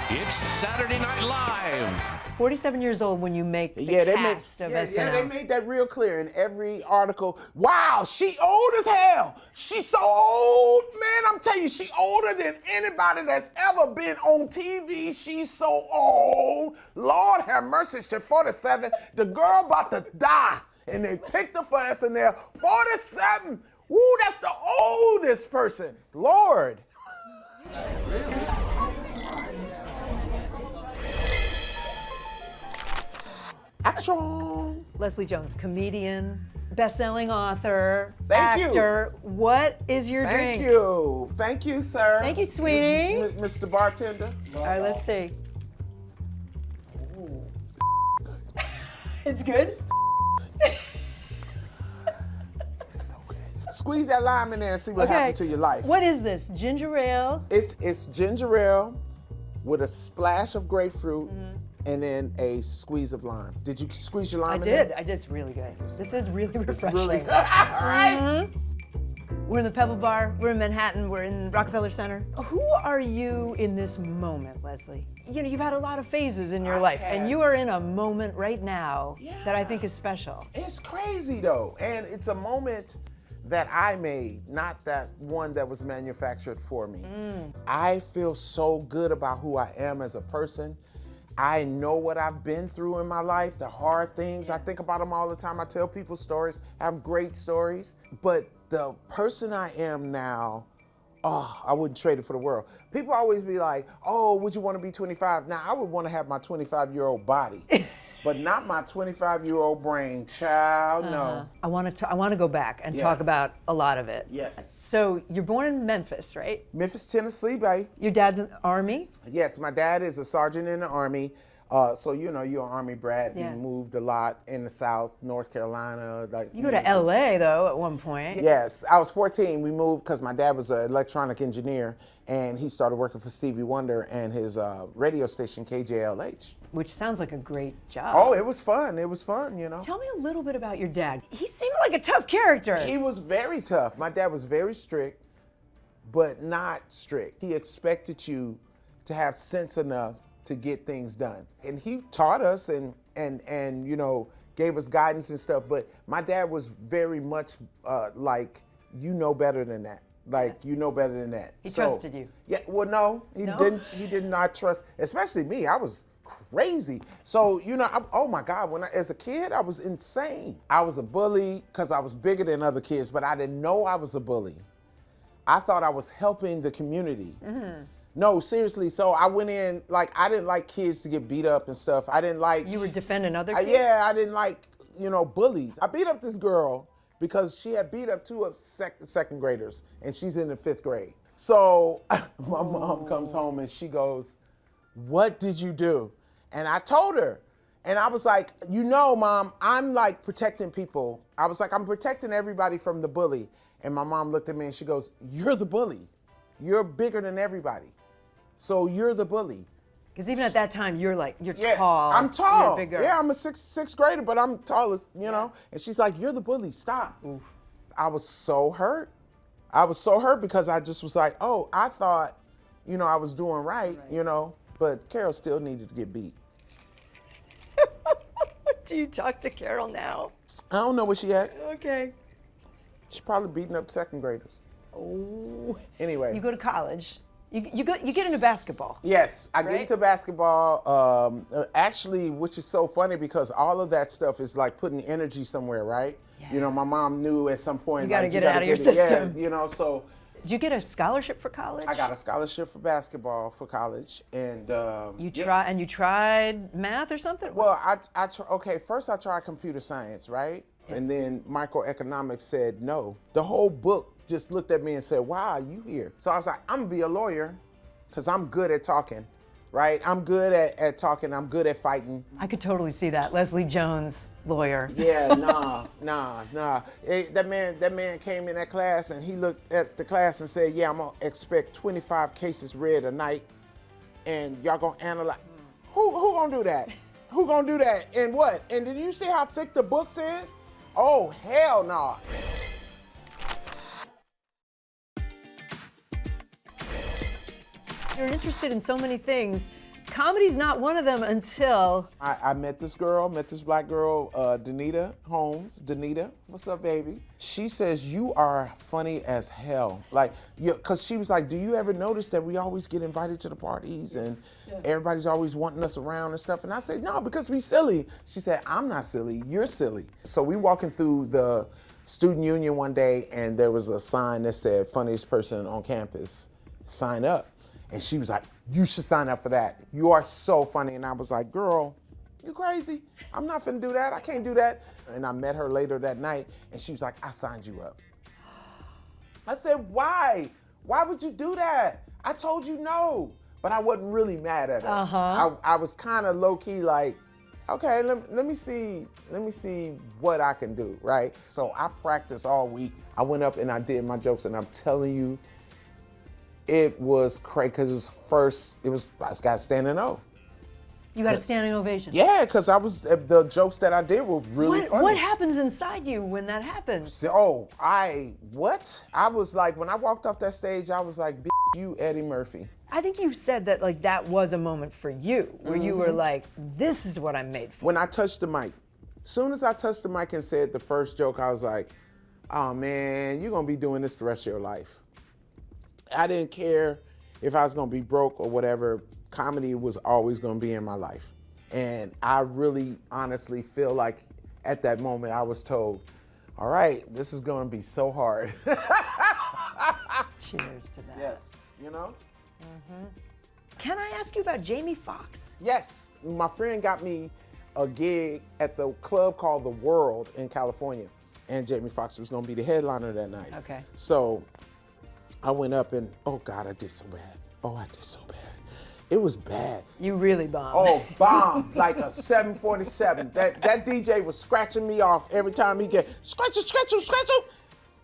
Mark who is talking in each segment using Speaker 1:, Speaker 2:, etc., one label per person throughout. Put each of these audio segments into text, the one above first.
Speaker 1: It's Saturday Night Live.
Speaker 2: 47 years old when you make the cast of SNL.
Speaker 3: Yeah, they made that real clear in every article. Wow, she old as hell. She's so old, man. I'm telling you, she older than anybody that's ever been on TV. She's so old. Lord have mercy, she's 47. The girl about to die, and they picked her for SNL. 47. Woo, that's the oldest person. Lord. Action.
Speaker 2: Leslie Jones, comedian, best-selling author,
Speaker 3: Thank you.
Speaker 2: actor. What is your drink?
Speaker 3: Thank you. Thank you, sir.
Speaker 2: Thank you, sweetie.
Speaker 3: Mr. Bartender.
Speaker 2: All right, let's see. It's good?
Speaker 3: So good. Squeeze that lime in there and see what happened to your life.
Speaker 2: What is this? Ginger ale?
Speaker 3: It's ginger ale with a splash of grapefruit and then a squeeze of lime. Did you squeeze your lime in there?
Speaker 2: I did. It's really good. This is really refreshing.
Speaker 3: Really good. All right.
Speaker 2: We're in the Pebble Bar. We're in Manhattan. We're in Rockefeller Center. Who are you in this moment, Leslie? You know, you've had a lot of phases in your life, and you are in a moment right now that I think is special.
Speaker 3: It's crazy though, and it's a moment that I made, not that one that was manufactured for me. I feel so good about who I am as a person. I know what I've been through in my life, the hard things. I think about them all the time. I tell people stories, I have great stories. But the person I am now, oh, I wouldn't trade it for the world. People always be like, oh, would you want to be 25? Now, I would want to have my 25-year-old body, but not my 25-year-old brain. Child, no.
Speaker 2: I want to go back and talk about a lot of it.
Speaker 3: Yes.
Speaker 2: So you're born in Memphis, right?
Speaker 3: Memphis, Tennessee, babe.
Speaker 2: Your dad's in the Army?
Speaker 3: Yes, my dad is a sergeant in the Army. So you know, you're an Army brat.
Speaker 2: Yeah.
Speaker 3: You moved a lot in the South, North Carolina.
Speaker 2: You go to LA though at one point.
Speaker 3: Yes, I was 14. We moved because my dad was an electronic engineer, and he started working for Stevie Wonder and his radio station KJLH.
Speaker 2: Which sounds like a great job.
Speaker 3: Oh, it was fun. It was fun, you know.
Speaker 2: Tell me a little bit about your dad. He seemed like a tough character.
Speaker 3: He was very tough. My dad was very strict, but not strict. He expected you to have sense enough to get things done. And he taught us and you know, gave us guidance and stuff, but my dad was very much like, you know better than that. Like, you know better than that.
Speaker 2: He trusted you.
Speaker 3: Yeah, well, no, he didn't. He did not trust, especially me. I was crazy. So, you know, oh my God, as a kid, I was insane. I was a bully because I was bigger than other kids, but I didn't know I was a bully. I thought I was helping the community. No, seriously. So I went in, like, I didn't like kids to get beat up and stuff. I didn't like.
Speaker 2: You were defending other kids?
Speaker 3: Yeah, I didn't like, you know, bullies. I beat up this girl because she had beat up two of second graders, and she's in the 5th grade. So my mom comes home and she goes, "What did you do?" And I told her, and I was like, you know, Mom, I'm like protecting people. I was like, I'm protecting everybody from the bully. And my mom looked at me and she goes, "You're the bully. You're bigger than everybody. So you're the bully."
Speaker 2: Because even at that time, you're
Speaker 3: Yeah,
Speaker 2: tall.
Speaker 3: I'm tall.
Speaker 2: You're bigger.
Speaker 3: Yeah, I'm a sixth grader, but I'm tallest, you know? And she's like, "You're the bully, stop." Oof. I was so hurt. I was so hurt because I just was like, oh, I thought, you know, I was doing right, you know? But Carol still needed to get beat.
Speaker 2: Do you talk to Carol now?
Speaker 3: I don't know where she at.
Speaker 2: Okay.
Speaker 3: She's probably beating up second graders.
Speaker 2: Oh.
Speaker 3: Anyway.
Speaker 2: You go to college. You get into basketball.
Speaker 3: Yes, I
Speaker 2: right?
Speaker 3: get into basketball. Actually, which is so funny because all of that stuff is like putting energy somewhere, right? Yeah. You know, my mom knew at some point.
Speaker 2: You got to get it out of your system.
Speaker 3: Yeah, you know, so.
Speaker 2: Did you get a scholarship for college?
Speaker 3: I got a scholarship for basketball for college, and
Speaker 2: you tried math or something?
Speaker 3: Well, first I tried computer science, right? Yeah. And then microeconomics said no. The whole book just looked at me and said, "Why are you here?" So I was like, I'm gonna be a lawyer because I'm good at talking, right? I'm good at talking, I'm good at fighting.
Speaker 2: I could totally see that. Leslie Jones, lawyer.
Speaker 3: Yeah, nah. That man came in that class and he looked at the class and said, "Yeah, I'm gonna expect 25 cases read a night and y'all gonna analyze." Who gonna do that? Who gonna do that? And what? And did you see how thick the books is? Oh, hell no.
Speaker 2: You're interested in so many things. Comedy's not one of them until...
Speaker 3: I met this black girl, Danita Holmes. Danita, what's up, baby? She says, you are funny as hell. Like, because she was like, do you ever notice that we always get invited to the parties and everybody's always wanting us around and stuff? And I said, no, because we silly. She said, I'm not silly, you're silly. So we walking through the student union one day and there was a sign that said, funniest person on campus, sign up. And she was like, you should sign up for that. You are so funny. And I was like, girl, you crazy? I'm not finna do that. I can't do that. And I met her later that night and she was like, I signed you up. I said, why? Why would you do that? I told you no. But I wasn't really mad at her. I was kind of low key like, okay, let me see what I can do, right? So I practiced all week. I went up and I did my jokes and I'm telling you, it was crazy because I got a standing O.
Speaker 2: You got a standing ovation?
Speaker 3: Yeah, because the jokes that I did were really funny.
Speaker 2: What happens inside you when that happens?
Speaker 3: Oh, what? I was like, when I walked off that stage, I was like, you Eddie Murphy.
Speaker 2: I think you said that like that was a moment for you, where you were like, this is what I'm made for.
Speaker 3: When I touched the mic, as soon as I touched the mic and said the first joke, I was like, oh man, you're gonna be doing this the rest of your life. I didn't care if I was gonna be broke or whatever. Comedy was always gonna be in my life. And I really honestly feel like at that moment I was told, all right, this is gonna be so hard.
Speaker 2: Cheers to that.
Speaker 3: Yes, you know?
Speaker 2: Can I ask you about Jamie Foxx?
Speaker 3: Yes, my friend got me a gig at the club called The World in California. And Jamie Foxx was gonna be the headliner that night.
Speaker 2: Okay.
Speaker 3: So I went up and, oh God, I did so bad. Oh, I did so bad. It was bad.
Speaker 2: You really bombed.
Speaker 3: Oh, bombed like a 747. That DJ was scratching me off every time he get, scratch him, scratch him, scratch him.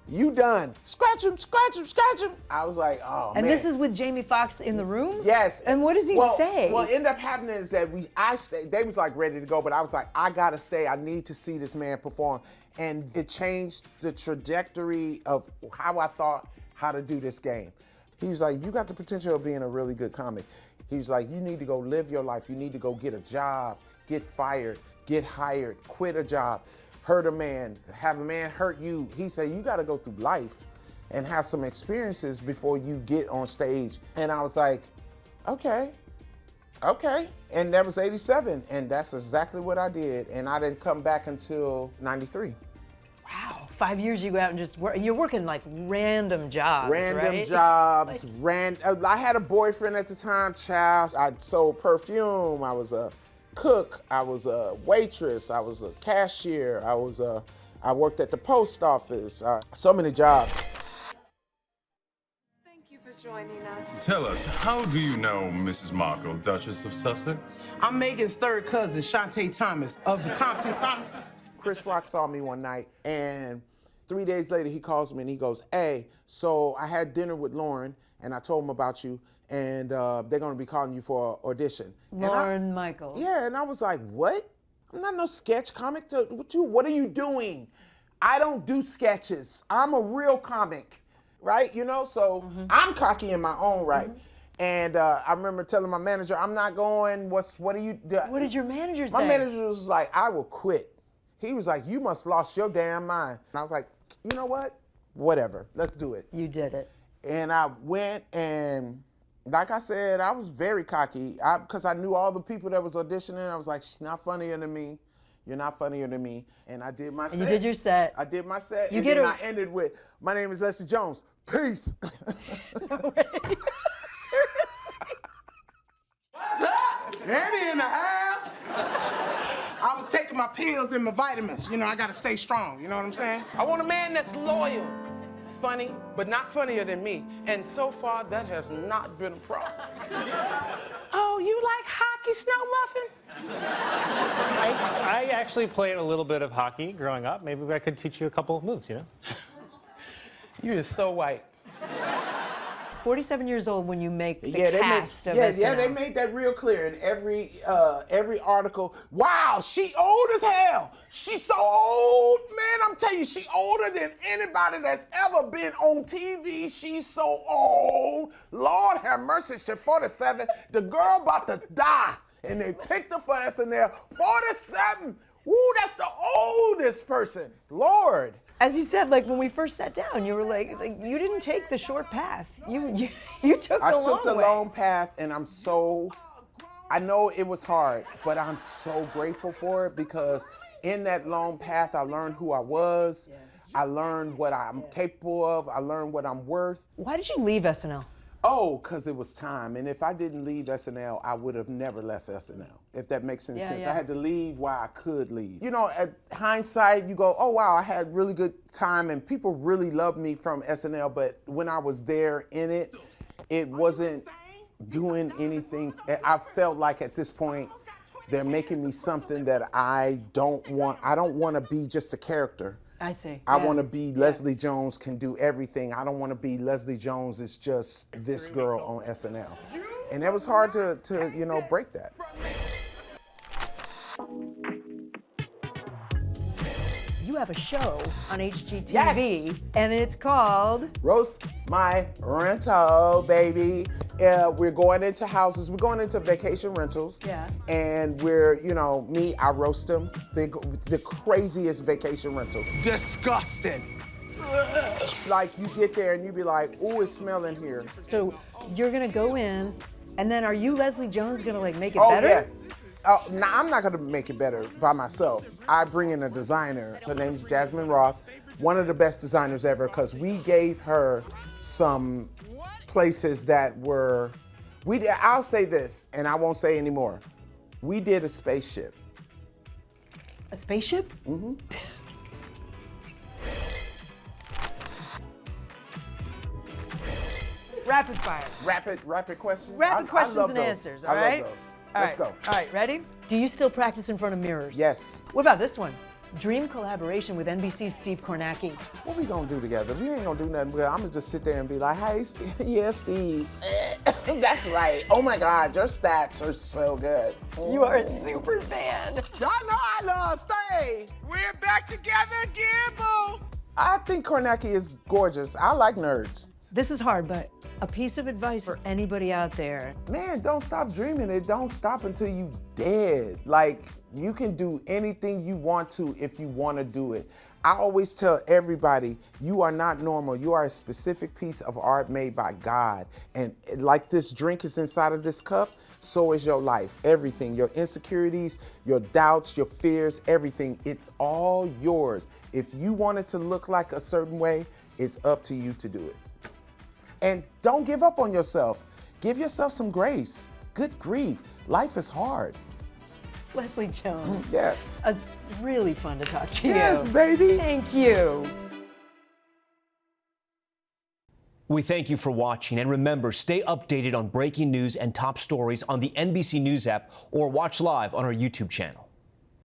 Speaker 3: You done. Scratch him, scratch him, scratch him. I was like, oh,
Speaker 2: and
Speaker 3: man.
Speaker 2: this is with Jamie Foxx in the room?
Speaker 3: Yes.
Speaker 2: And what does he say?
Speaker 3: Well, ended up happening is that I stayed. They was like ready to go, but I was like, I gotta stay. I need to see this man perform. And it changed the trajectory of how I thought how to do this game. He was like, you got the potential of being a really good comic. He was like, you need to go live your life. You need to go get a job, get fired, get hired, quit a job, hurt a man, have a man hurt you. He said, you got to go through life and have some experiences before you get on stage. And I was like, okay. And that was 87. And that's exactly what I did. And I didn't come back until 93.
Speaker 2: Wow, 5 years you go out and just work. You're working like random jobs, right?
Speaker 3: Jobs, I had a boyfriend at the time, child. I sold perfume, I was a cook, I was a waitress, I was a cashier, I worked at the post office, so many jobs.
Speaker 4: Thank you for joining us.
Speaker 5: Tell us, how do you know Mrs. Markle, Duchess of Sussex?
Speaker 6: I'm Megan's third cousin, Shantae Thomas, of the Compton Thomases.
Speaker 3: Chris Rock saw me one night, and 3 days later he calls me and he goes, hey, so I had dinner with Lauren and I told him about you, and they're gonna be calling you for an audition.
Speaker 2: Lauren Michaels.
Speaker 3: Yeah, and I was like, what? I'm not no sketch comic. What are you doing? I don't do sketches. I'm a real comic, right? You know, so I'm cocky in my own right. And I remember telling my manager, I'm not going, what do you do?
Speaker 2: What did your manager say?
Speaker 3: My manager was like, I will quit. He was like, you must lost your damn mind. And I was like, you know what? Whatever, let's do it.
Speaker 2: You did it.
Speaker 3: And I went, and like I said, I was very cocky because I knew all the people that was auditioning. I was like, she's not funnier than me. You're not funnier than me. And I did my set.
Speaker 2: You did your set.
Speaker 3: I did my set.
Speaker 2: You
Speaker 3: and
Speaker 2: get
Speaker 3: then
Speaker 2: a...
Speaker 3: I ended with, my name is Leslie Jones. Peace.
Speaker 2: No way. Seriously?
Speaker 6: What's up? Annie in the house. I was taking my pills and my vitamins. You know, I gotta stay strong, you know what I'm saying? I want a man that's loyal, funny, but not funnier than me. And so far, that has not been a problem. Oh, you like hockey, Snow Muffin?
Speaker 7: I actually played a little bit of hockey growing up. Maybe I could teach you a couple of moves, you know?
Speaker 6: You is so white.
Speaker 2: 47 years old when you make the
Speaker 3: they
Speaker 2: cast
Speaker 3: made,
Speaker 2: of
Speaker 3: yeah,
Speaker 2: SNL.
Speaker 3: yeah, they made that real clear in every article. Wow, she old as hell. She's so old, man. I'm telling you, she older than anybody that's ever been on TV. She's so old. Lord have mercy, she's 47. The girl about to die, and they picked her for SNL. 47. Woo, that's the oldest person. Lord.
Speaker 2: As you said, like when we first sat down, you were like you didn't take the short path. You took the long way.
Speaker 3: I took the long path, and I know it was hard, but I'm so grateful for it because in that long path, I learned who I was. I learned what I'm capable of. I learned what I'm worth.
Speaker 2: Why did you leave SNL?
Speaker 3: Oh, because it was time. And if I didn't leave SNL, I would have never left SNL, if that makes any sense.
Speaker 2: Yeah.
Speaker 3: I had to leave while I could leave. You know, at hindsight, you go, oh, wow, I had really good time and people really loved me from SNL. But when I was there in it, it wasn't doing anything. I felt like at this point, they're making me something that I don't want. I don't want to be just a character.
Speaker 2: I see.
Speaker 3: I want to be Leslie Jones can do everything. I don't want to be Leslie Jones is just this girl on SNL. And it was hard to you know, break that.
Speaker 2: You have a show on HGTV,
Speaker 3: Yes.
Speaker 2: and it's called
Speaker 3: Roast My Rental, baby. We're going into houses. We're going into vacation rentals.
Speaker 2: Yeah.
Speaker 3: And we're, you know, I roast them. The craziest vacation rentals.
Speaker 6: Disgusting.
Speaker 3: Like you get there and you be like, ooh, it's smelling here.
Speaker 2: So you're gonna go in, and then are you Leslie Jones gonna like make it
Speaker 3: Oh,
Speaker 2: better?
Speaker 3: yeah. Now, I'm not gonna make it better by myself. I bring in a designer. Her name's Jasmine Roth, one of the best designers ever, because we gave her some places that were, I'll say this, and I won't say anymore. We did a spaceship.
Speaker 2: A spaceship?
Speaker 3: Mm-hmm.
Speaker 2: Rapid fire.
Speaker 3: Rapid questions?
Speaker 2: Rapid
Speaker 3: I
Speaker 2: questions
Speaker 3: love
Speaker 2: and
Speaker 3: those.
Speaker 2: answers,
Speaker 3: I
Speaker 2: all right?
Speaker 3: love those.
Speaker 2: All
Speaker 3: Let's
Speaker 2: right.
Speaker 3: go.
Speaker 2: All right, ready? Do you still practice in front of mirrors?
Speaker 3: Yes.
Speaker 2: What about this one? Dream collaboration with NBC's Steve Kornacki.
Speaker 3: What we gonna do together? We ain't gonna do nothing. I'm gonna just sit there and be like, hey, Steve. Yeah, Steve. That's right. Oh my God, your stats are so good.
Speaker 2: You are a super fan.
Speaker 3: Y'all know I love Steve.
Speaker 6: We're back together again, boo.
Speaker 3: I think Kornacki is gorgeous. I like nerds.
Speaker 2: This is hard, but a piece of advice for anybody out there.
Speaker 3: Man, don't stop dreaming it. Don't stop until you dead. Like, you can do anything you want to if you want to do it. I always tell everybody, you are not normal. You are a specific piece of art made by God. And like this drink is inside of this cup, so is your life. Everything, your insecurities, your doubts, your fears, everything. It's all yours. If you want it to look like a certain way, it's up to you to do it. And don't give up on yourself. Give yourself some grace. Good grief. Life is hard.
Speaker 2: Leslie Jones.
Speaker 3: Yes.
Speaker 2: It's really fun to talk to you.
Speaker 3: Yes, baby.
Speaker 2: Thank you.
Speaker 8: We thank you for watching, and remember, stay updated on breaking news and top stories on the NBC News app or watch live on our YouTube channel.